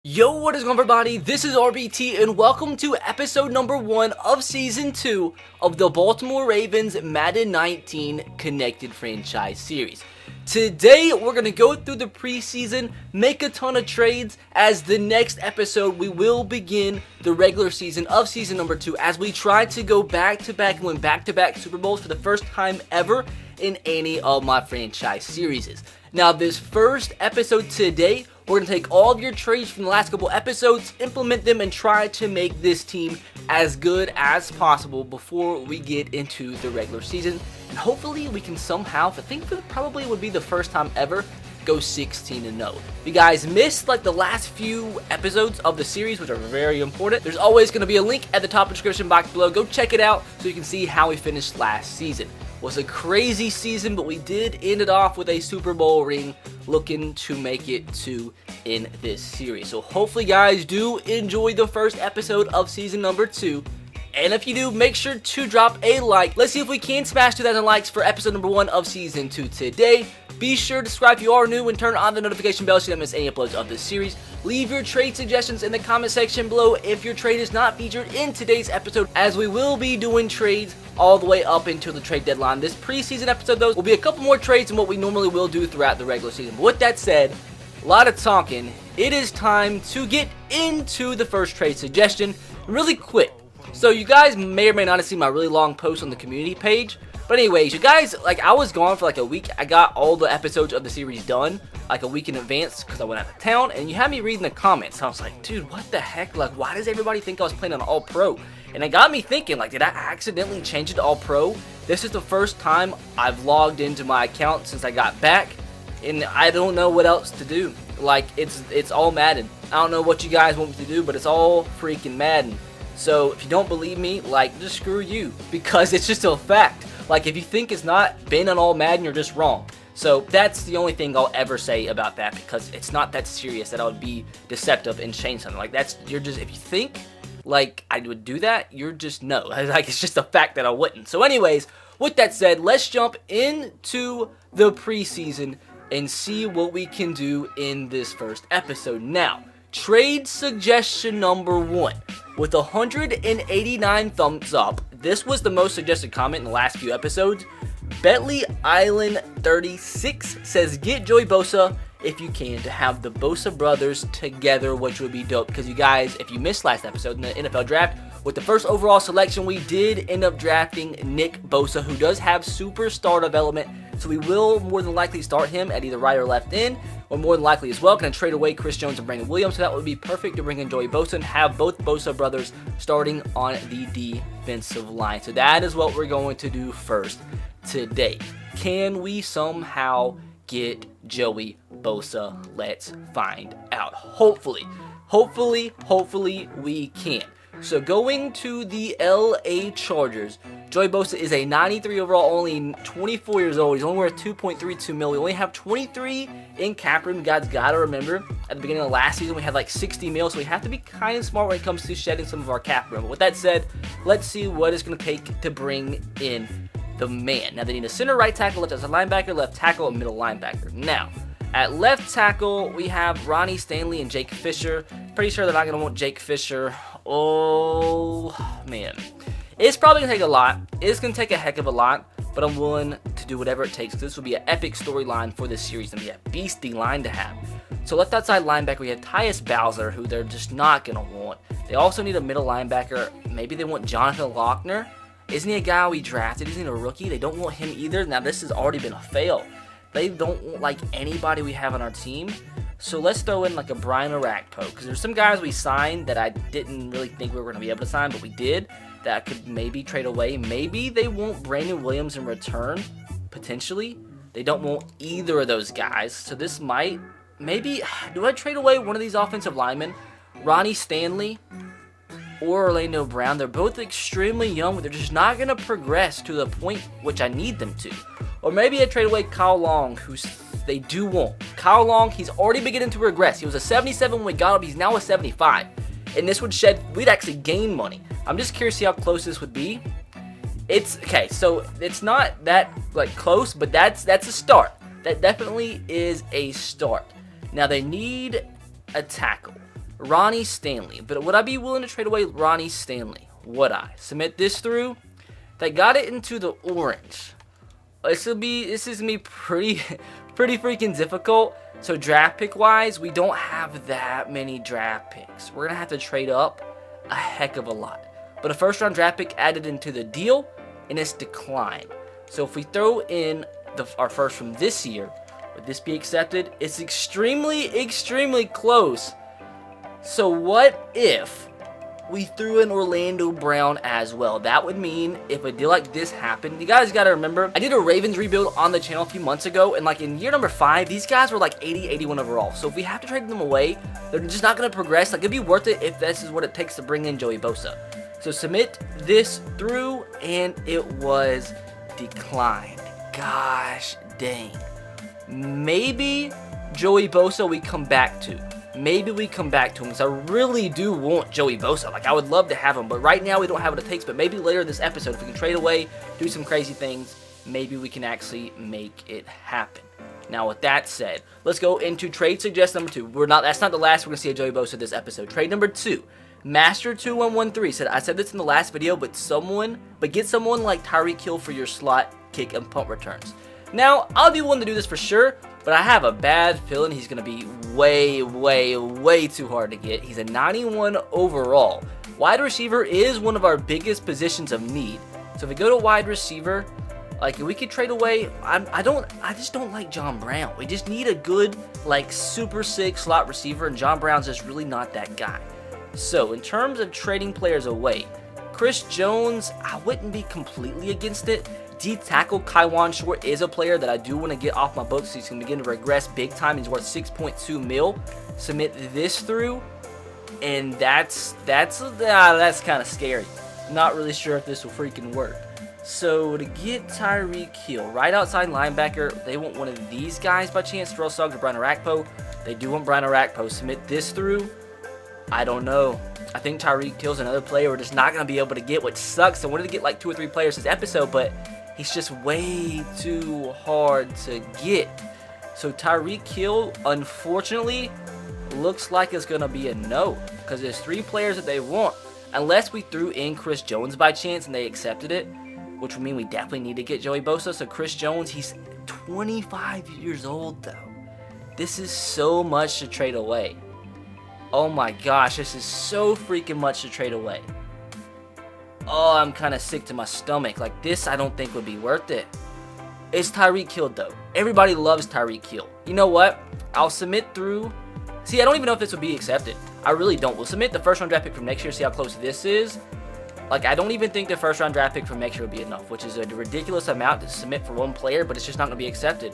Yo, what is going on, everybody? This is RBT and welcome to episode number 1 of season 2 of the Baltimore Ravens Madden 19 Connected Franchise Series. Today, we're going to go through the preseason, make a ton of trades. As the next episode, we will begin the regular season of season number 2 as we try to go back-to-back and win back-to-back Super Bowls for the first time ever in any of my franchise series. Now, this first episode today, we're going to take all of your trades from the last couple episodes, implement them, and try to make this team as good as possible before we get into the regular season. And hopefully we can somehow, I think it probably would be the first time ever, go 16-0. If you guys missed like the last few episodes of the series, which are very important, there's always going to be a link at the top of the description box below. Go check it out so you can see how we finished last season. It was a crazy season, but we did end it off with a Super Bowl ring, looking to make it 2 in this series. So hopefully guys do enjoy the first episode of season number 2. And if you do, make sure to drop a like. Let's see if we can smash 2,000 likes for episode number 1 of season 2 today. Be sure to subscribe if you are new and turn on the notification bell so you don't miss any uploads of this series. Leave your trade suggestions in the comment section below if your trade is not featured in today's episode, as we will be doing trades all the way up until the trade deadline. This preseason episode, though, will be a couple more trades than what we normally will do throughout the regular season. But with that said, a lot of talking. It is time to get into the first trade suggestion really quick. So you guys may or may not have seen my really long post on the community page. But anyways, you guys, I was gone for like a week. I got all the episodes of the series done like a week in advance because I went out of town. And you had me reading the comments. I was like, dude, what the heck? Like, why does everybody think I was playing on All-Pro? And it got me thinking, like, did I accidentally change it to All-Pro? This is the first time I've logged into my account since I got back. And I don't know what else to do. Like, it's all Madden. I don't know what you guys want me to do, but it's all freaking Madden. So if you don't believe me, like, just screw you, because it's just a fact. Like, if you think it's not been on all Madden, you're just wrong. So that's the only thing I'll ever say about that, because it's not that serious that I would be deceptive and change something. Like, you're just, if you think like I would do that, you're just no. Like, it's just a fact that I wouldn't. So anyways, with that said, let's jump into the preseason and see what we can do in this first episode. Now, trade suggestion number 1. With 189 thumbs up, this was the most suggested comment in the last few episodes. Bentley Island 36 says, get Joey Bosa if you can to have the Bosa brothers together, which would be dope. Because you guys, if you missed last episode in the NFL draft, with the first overall selection, we did end up drafting Nick Bosa, who does have superstar development. So we will more than likely start him at either right or left end, or more than likely as well going to trade away Chris Jones and Brandon Williams. So that would be perfect to bring in Joey Bosa and have both Bosa brothers starting on the defensive line. So that is what we're going to do first today. Can we somehow get Joey Bosa? Let's find out. Hopefully we can. So going to the LA Chargers, Joey Bosa is a 93 overall, only 24 years old. He's only worth $2.32 million. We only have 23 in cap room. You guys got to remember, at the beginning of last season, we had like 60 mil, so we have to be kind of smart when it comes to shedding some of our cap room. But with that said, let's see what it's going to take to bring in the man. Now, they need a center, right tackle, left outside linebacker, left tackle, and middle linebacker. Now, at left tackle, we have Ronnie Stanley and Jake Fisher. Pretty sure they're not going to want Jake Fisher. Oh, man. It's probably going to take a lot. It's going to take a heck of a lot, but I'm willing to do whatever it takes. This will be an epic storyline for this series and be a beastie line to have. So left outside linebacker, we have Tyus Bowser, who they're just not going to want. They also need a middle linebacker. Maybe they want Jonathan Lochner. Isn't he a guy we drafted? Isn't he a rookie? They don't want him either. Now, this has already been a fail. They don't want, like, anybody we have on our team. So let's throw in, like, a Brian Orakpo, because there's some guys we signed that I didn't really think we were going to be able to sign, but we did, that I could maybe trade away. Maybe they want Brandon Williams in return, potentially. They don't want either of those guys, so this might, maybe, do I trade away one of these offensive linemen? Ronnie Stanley or Orlando Brown. They're both extremely young, but they're just not going to progress to the point which I need them to. Or maybe I trade away Kyle Long, who's they do want. Kyle Long, he's already beginning to regress. He was a 77 when we got him. He's now a 75. And this would we'd actually gain money. I'm just curious to see how close this would be. It's, okay, so it's not that, like, close, but that's a start. That definitely is a start. Now, they need a tackle. Ronnie Stanley. But would I be willing to trade away Ronnie Stanley? Would I? Submit this through. They got it into the orange. This is gonna be pretty freaking difficult. So draft pick wise, we don't have that many draft picks. We're gonna have to trade up a heck of a lot. But a first round draft pick added into the deal, and it's declined. So if we throw in our first from this year, would this be accepted? It's extremely close. So what if we threw in Orlando Brown as well? That would mean if a deal like this happened, you guys got to remember, I did a Ravens rebuild on the channel a few months ago, and like in year number 5, these guys were like 80, 81 overall. So if we have to trade them away, they're just not going to progress. Like, it'd be worth it if this is what it takes to bring in Joey Bosa. So submit this through, and it was declined. Gosh dang. Maybe Joey Bosa we come back to. Maybe we come back to him, because I really do want Joey Bosa. Like, I would love to have him, but right now we don't have what it takes. But maybe later this episode, if we can trade away, do some crazy things, maybe we can actually make it happen. Now, with that said, let's go into trade suggestion number 2. That's not the last we're gonna see a Joey Bosa this episode. Trade number 2. Master2113 said, I said this in the last video, but get someone like Tyreek Hill for your slot kick and punt returns. Now, I'll be willing to do this for sure, but I have a bad feeling he's going to be way too hard to get. He's a 91 overall. Wide receiver is one of our biggest positions of need. So if we go to wide receiver, like, we could trade away. I just don't like John Brown. We just need a good, like, super sick slot receiver, and John Brown's just really not that guy. So in terms of trading players away, Chris Jones, I wouldn't be completely against it. D-tackle Kaiwan Short is a player that I do want to get off my books. He's going to begin to regress big time. He's worth 6.2 mil. Submit this through, and that's kind of scary. Not really sure if this will freaking work. So to get Tyreek Hill, right outside linebacker, they want one of these guys by chance. Terrell Suggs or Brian Arakpo. They do want Brian Arakpo. Submit this through. I don't know. I think Tyreek Hill's another player we're just not going to be able to get, which sucks. I wanted to get like 2 or 3 players this episode, but he's just way too hard to get. So Tyreek Hill, unfortunately, looks like it's going to be a no, because there's 3 players that they want. Unless we threw in Chris Jones by chance and they accepted it, which would mean we definitely need to get Joey Bosa. So Chris Jones, he's 25 years old though. This is so much to trade away. Oh my gosh, this is so freaking much to trade away. Oh, I'm kind of sick to my stomach. Like, this I don't think would be worth it. It's Tyreek Hill though. Everybody loves Tyreek Hill. You know what? I'll submit through. See, I don't even know if this will be accepted. I really don't. We'll submit the first round draft pick from next year, see how close this is. Like, I don't even think the first round draft pick from next year would be enough, which is a ridiculous amount to submit for one player, but it's just not going to be accepted.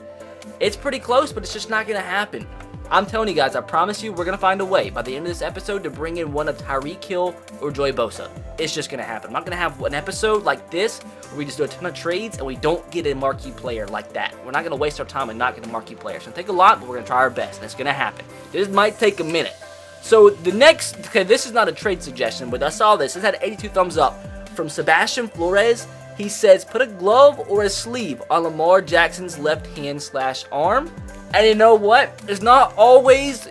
It's pretty close, but it's just not going to happen. I'm telling you guys, I promise you, we're going to find a way by the end of this episode to bring in one of Tyreek Hill or Joey Bosa. It's just going to happen. I'm not going to have an episode like this where we just do a ton of trades and we don't get a marquee player like that. We're not going to waste our time and not get a marquee player. It's going to take a lot, but we're going to try our best, and it's going to happen. This might take a minute. So the next, okay, this is not a trade suggestion, but I saw this. This had 82 thumbs up from Sebastian Flores. He says, put a glove or a sleeve on Lamar Jackson's left hand / arm. And you know what? It's not always,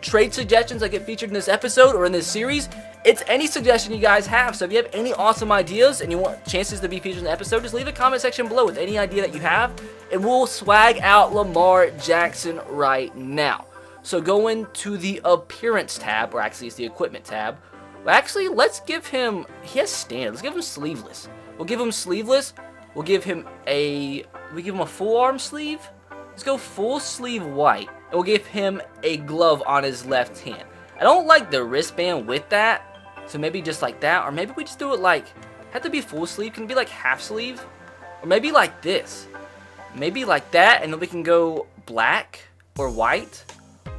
trade suggestions that get featured in this episode or in this series. It's any suggestion you guys have. So if you have any awesome ideas and you want chances to be featured in the episode, just leave a comment section below with any idea that you have, and we'll swag out Lamar Jackson right now. So go into the appearance tab, or actually it's the equipment tab. Well, actually, let's give him, he has standard. Let's give him sleeveless. We'll give him sleeveless. We'll give him a full arm sleeve. Let's go full sleeve white, and we'll give him a glove on his left hand. I don't like the wristband with that, so maybe just like that, or maybe we just do it like, have to be full sleeve, can it be like half sleeve? Or maybe like this. Maybe like that, and then we can go black or white.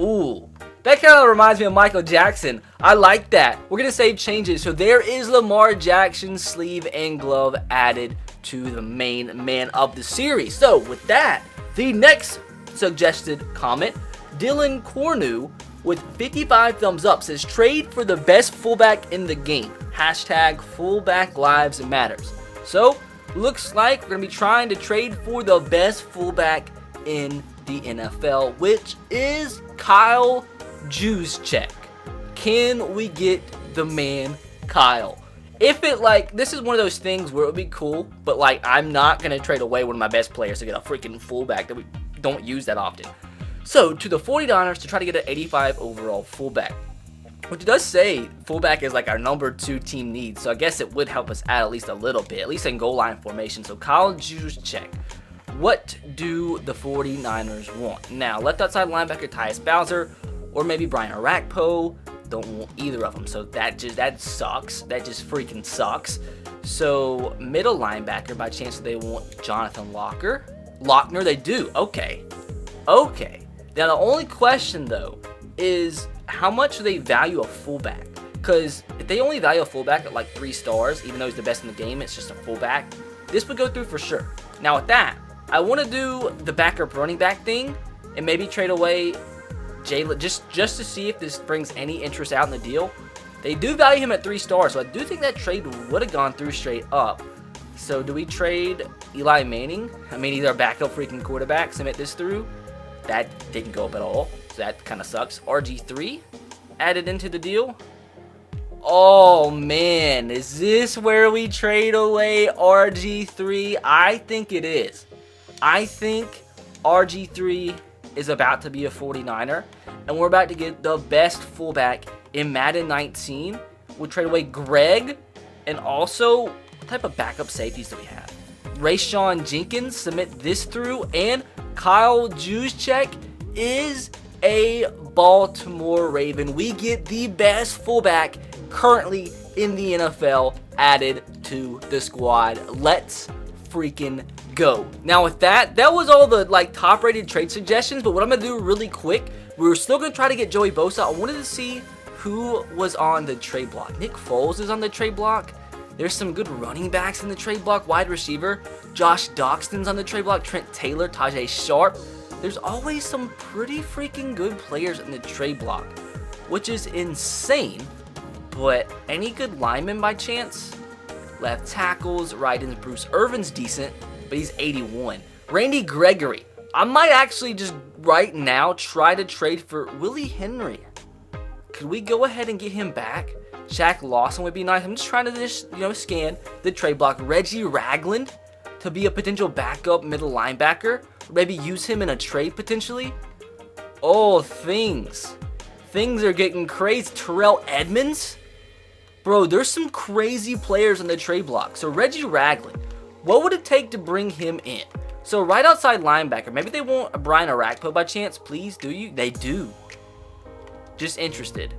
Ooh, that kind of reminds me of Michael Jackson. I like that. We're going to save changes. So there is Lamar Jackson's sleeve and glove added to the main man of the series. So with that, the next suggested comment, Dylan Cornu with 55 thumbs up says, trade for the best fullback in the game. Hashtag fullback lives matters. So looks like we're going to be trying to trade for the best fullback in the NFL, which is Juszczyk. can we get the man Kyle? If it, this is one of those things where it would be cool, but, I'm not going to trade away one of my best players to get a freaking fullback that we don't use that often. So, to the 49ers to try to get an 85 overall fullback. Which does say fullback is, our number 2 team need, so I guess it would help us out at least a little bit, at least in goal line formation. So, Kyle Juszczyk. What do the 49ers want? Now, left outside linebacker Tyus Bowser, or maybe Brian Orakpo. Don't want either of them, so that sucks. That just freaking sucks. So middle linebacker, by chance they want Jonathan Lochner. They do. Okay. Now the only question though is how much do they value a fullback? Because if they only value a fullback at 3 stars, even though he's the best in the game, it's just a fullback. This would go through for sure. Now with that, I want to do the backup running back thing and maybe trade away Jalen, just to see if this brings any interest out in the deal. They do value him at 3 stars, so I do think that trade would have gone through straight up. So do we trade Eli Manning? I mean, he's our backup freaking quarterback. Submit this through. That didn't go up at all, so that kind of sucks. RG3 added into the deal. Oh man, is this where we trade away RG3? I think it is. I think RG3 is about to be a 49er, and we're about to get the best fullback in Madden 19. We'll trade away Greg, and also, what type of backup safeties do we have? Rayshawn Jenkins, submit this through, and Kyle Juszczyk is a Baltimore Raven. We get the best fullback currently in the NFL added to the squad. Let's freaking go. Now with that was all the top rated trade suggestions, but what I'm gonna do really quick, we're still gonna try to get Joey Bosa. I wanted to see who was on the trade block. Nick Foles is on the trade block. There's some good running backs in the trade block. Wide receiver Josh Doxson's on the trade block. Trent Taylor, Tajay Sharp. There's always some pretty freaking good players in the trade block, which is insane. But any good linemen by chance? Left tackles, right ends. Bruce Irvin's decent, but he's 81. Randy Gregory. I might actually just right now try to trade for Willie Henry. Could we go ahead and get him back? Shaq Lawson would be nice. I'm just trying to scan the trade block. Reggie Ragland to be a potential backup middle linebacker. Maybe use him in a trade potentially. Oh, things are getting crazy. Terrell Edmonds. Bro, there's some crazy players on the trade block. So Reggie Ragland, what would it take to bring him in? So right outside linebacker, maybe they want a Brian Orakpo by chance, please, do you? They do. Just interested.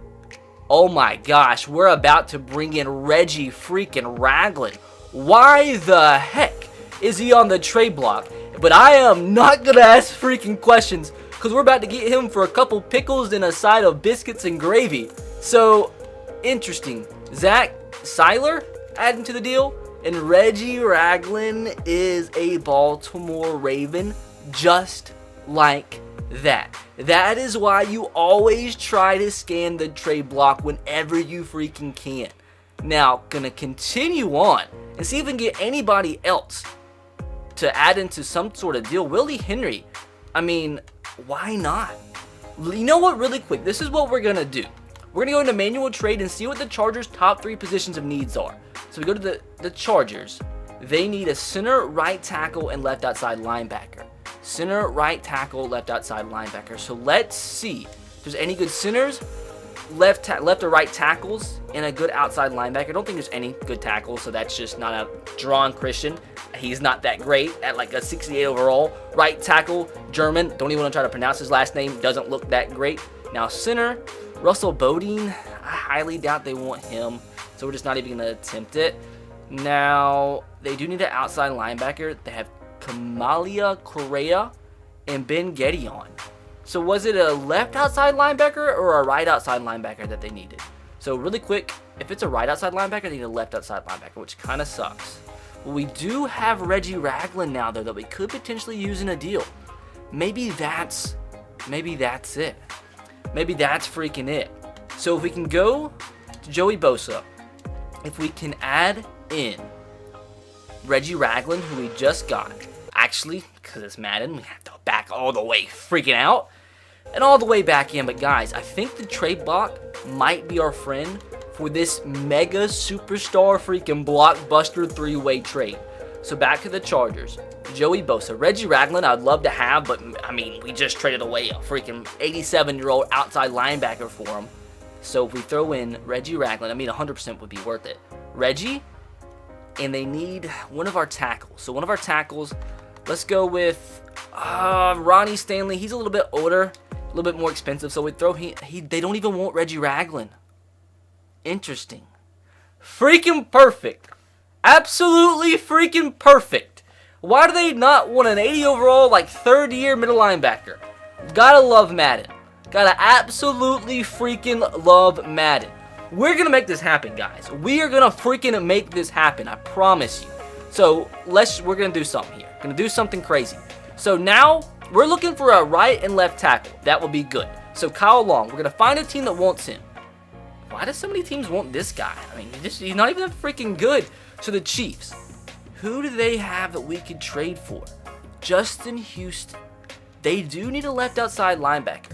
Oh my gosh, we're about to bring in Reggie freaking Ragland. Why the heck is he on the trade block? But I am not going to ask freaking questions because we're about to get him for a couple pickles and a side of biscuits and gravy. So, interesting. Zach Seiler adding to the deal. And Reggie Ragland is a Baltimore Raven just like that. That is why you always try to scan the trade block whenever you freaking can. Now, gonna continue on and see if we can get anybody else to add into some sort of deal. Willie Henry, I mean, why not? You know what, really quick, this is what we're gonna do. We're gonna go into manual trade and see what the Chargers' top 3 positions of needs are. So we go to the Chargers. They need a center, right tackle, and left outside linebacker. Center, right tackle, left outside linebacker. So let's see if there's any good centers, left or right tackles, and a good outside linebacker. I don't think there's any good tackles, so that's just not a Jerron Christian. He's not that great at a 68 overall. Right tackle, German. Don't even want to try to pronounce his last name. Doesn't look that great. Now center, Russell Bodine. I highly doubt they want him, so we're just not even going to attempt it. Now, they do need an outside linebacker. They have Kamalia Correa and Ben Gedeon. So was it a left outside linebacker or a right outside linebacker that they needed? So really quick, if it's a right outside linebacker, they need a left outside linebacker, which kind of sucks. Well, we do have Reggie Ragland now, though, that we could potentially use in a deal. Maybe that's it. Maybe that's freaking it. So if we can go to Joey Bosa, if we can add in Reggie Ragland, who we just got. Actually, because it's Madden, we have to back all the way freaking out. and all the way back in. But guys, I think the trade block might be our friend for this mega superstar freaking blockbuster three-way trade. So back to the Chargers. Joey Bosa. Reggie Ragland I'd love to have, but I mean, we just traded away a freaking 87-year-old outside linebacker for him. So if we throw in Reggie Ragland, I mean 100% would be worth it. Reggie, and they need one of our tackles. So one of our tackles, let's go with Ronnie Stanley. He's a little bit older, a little bit more expensive, so we throw they don't even want Reggie Ragland. Interesting. Freaking perfect. Absolutely freaking perfect. Why do they not want an 80 overall, like, third-year middle linebacker? Gotta love Madden. Gotta absolutely freaking love Madden. We're gonna make this happen, guys. We are gonna freaking make this happen. I promise you. So, we're gonna do something here. Gonna do something crazy. So now, we're looking for a right and left tackle. That will be good. So, Kyle Long, we're gonna find a team that wants him. Why do so many teams want this guy? I mean, he's not even that freaking good. So the Chiefs, who do they have that we could trade for? Justin Houston. They do need a left outside linebacker.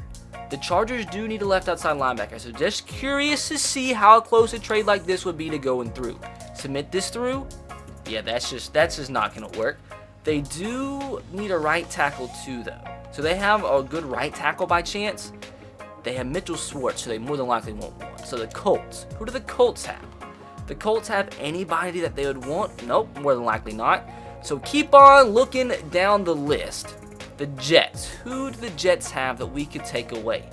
The Chargers do need a left outside linebacker. So just curious to see how close a trade like this would be to going through. Submit this through? Yeah, that's just not going to work. They do need a right tackle too, though. So they have a good right tackle by chance. They have Mitchell Schwartz, so they more than likely want one. So the Colts. Who do the Colts have? The Colts have anybody that they would want? Nope, more than likely not. So keep on looking down the list. The Jets. Who do the Jets have that we could take away?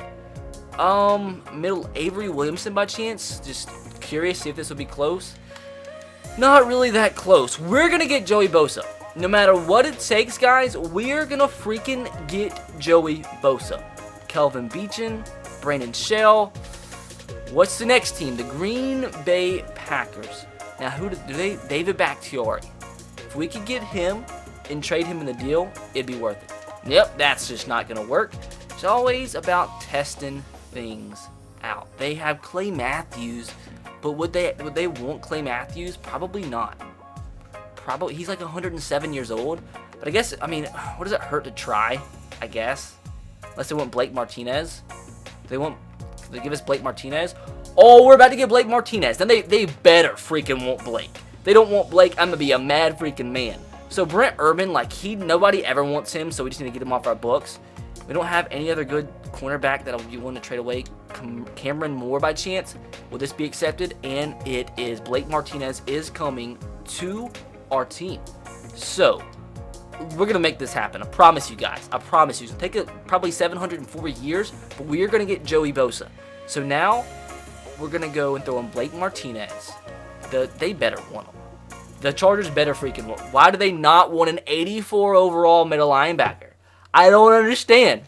Middle Avery Williamson by chance? Just curious, see if this would be close. Not really that close. We're going to get Joey Bosa. No matter what it takes, guys, we're going to freaking get Joey Bosa. Kelvin Beachin, Brandon Shell. What's the next team? The Green Bay Packers. Now, who do they? David Bakhtiari. If we could get him and trade him in the deal, it'd be worth it. Yep, that's just not going to work. It's always about testing things out. They have Clay Matthews, but would they want Clay Matthews? Probably not. Probably he's like 107 years old. But I guess, I mean, what does it hurt to try? I guess. Unless they want Blake Martinez. They give us Blake Martinez. Oh, we're about to get Blake Martinez. Then they better freaking want Blake. They don't want Blake, I'm gonna be a mad freaking man. So Brent Urban, like nobody ever wants him, so we just need to get him off our books. We don't have any other good cornerback that I would be willing to trade away. Cameron Moore by chance. Will this be accepted? And it is. Blake Martinez is coming to our team. So we're going to make this happen. I promise you guys. I promise you. It's going to take probably 704 years, but we are going to get Joey Bosa. So now we're going to go and throw in Blake Martinez. They better want him. The Chargers better freaking want him. Why do they not want an 84 overall middle linebacker? I don't understand.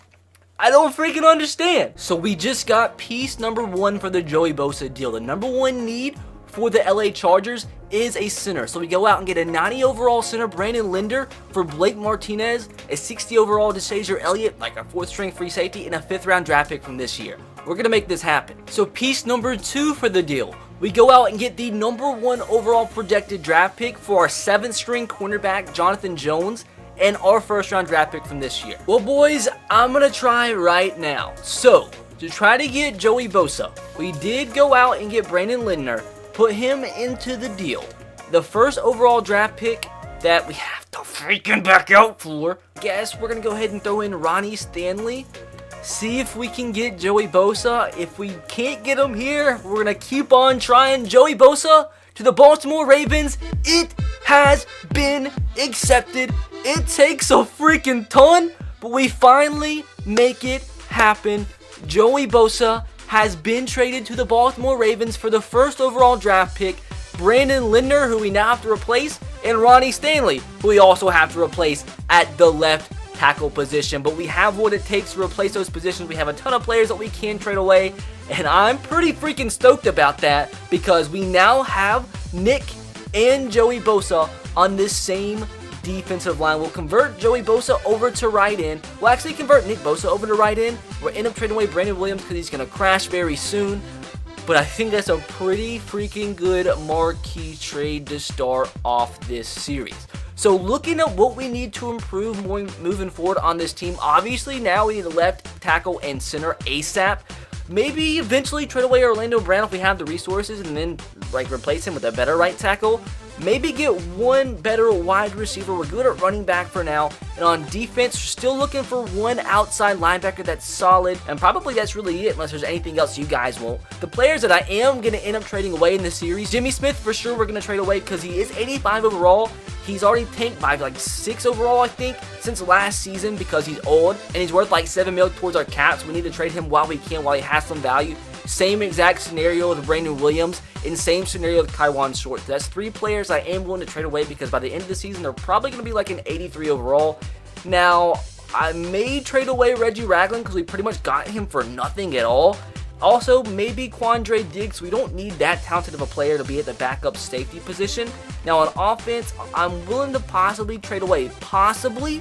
I don't freaking understand. So we just got piece number one for the Joey Bosa deal. The number one need for the LA Chargers is a center. So we go out and get a 90 overall center, Brandon Linder, for Blake Martinez, a 60 overall DeShazier Elliott, like a 4th string free safety, and a 5th round draft pick from this year. We're going to make this happen. So piece number two for the deal. We go out and get the number one overall projected draft pick for our 7th string cornerback, Jonathan Jones, and our 1st round draft pick from this year. Well, boys, I'm going to try right now. So, to try to get Joey Bosa, we did go out and get Brandon Lindner, put him into the deal. The 1st overall draft pick that we have to freaking back out for. Guess we're going to go ahead and throw in Ronnie Stanley. See if we can get Joey Bosa. If we can't get him here, we're going to keep on trying. Joey Bosa to the Baltimore Ravens. It has been accepted. It takes a freaking ton, but we finally make it happen. Joey Bosa has been traded to the Baltimore Ravens for the 1st overall draft pick. Brandon Lindner, who we now have to replace, and Ronnie Stanley, who we also have to replace at the left tackle position. But we have what it takes to replace those positions. We have a ton of players that we can trade away, and I'm pretty freaking stoked about that because we now have Nick and Joey Bosa on this same defensive line. We'll convert Joey Bosa over to right end. We'll actually convert Nick Bosa over to right end. We'll end up trading away Brandon Williams because he's going to crash very soon. But I think that's a pretty freaking good marquee trade to start off this series. So looking at what we need to improve moving forward on this team, obviously now we need a left tackle and center ASAP. Maybe eventually trade away Orlando Brown if we have the resources and then replace him with a better right tackle. Maybe get one better wide receiver. We're good at running back for now. And on defense, we're still looking for one outside linebacker that's solid. And probably that's really it unless there's anything else you guys want. The players that I am going to end up trading away in this series, Jimmy Smith for sure we're going to trade away because he is 85 overall. He's already tanked by 6 overall, I think, since last season because he's old. And he's worth $7 million towards our cap, so we need to trade him while we can, while he has some value. Same exact scenario with Brandon Williams, and same scenario with Kaiwan Short. That's 3 players I am willing to trade away because by the end of the season, they're probably going to be an 83 overall. Now, I may trade away Reggie Ragland because we pretty much got him for nothing at all. Also, maybe Quandre Diggs. We don't need that talented of a player to be at the backup safety position. Now, on offense, I'm willing to possibly trade away, possibly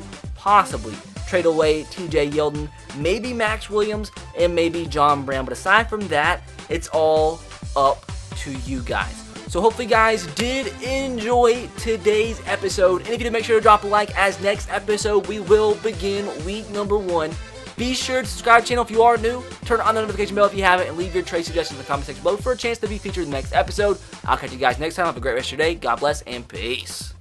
trade away TJ Yeldon, maybe Max Williams, and maybe John Brown. But aside from that, it's all up to you guys. So hopefully you guys did enjoy today's episode. And if you did, make sure to drop a like, as next episode we will begin week number 1. Be sure to subscribe to the channel if you are new, turn on the notification bell if you haven't, and leave your trade suggestions in the comment section below for a chance to be featured in the next episode. I'll catch you guys next time. Have a great rest of your day. God bless and peace.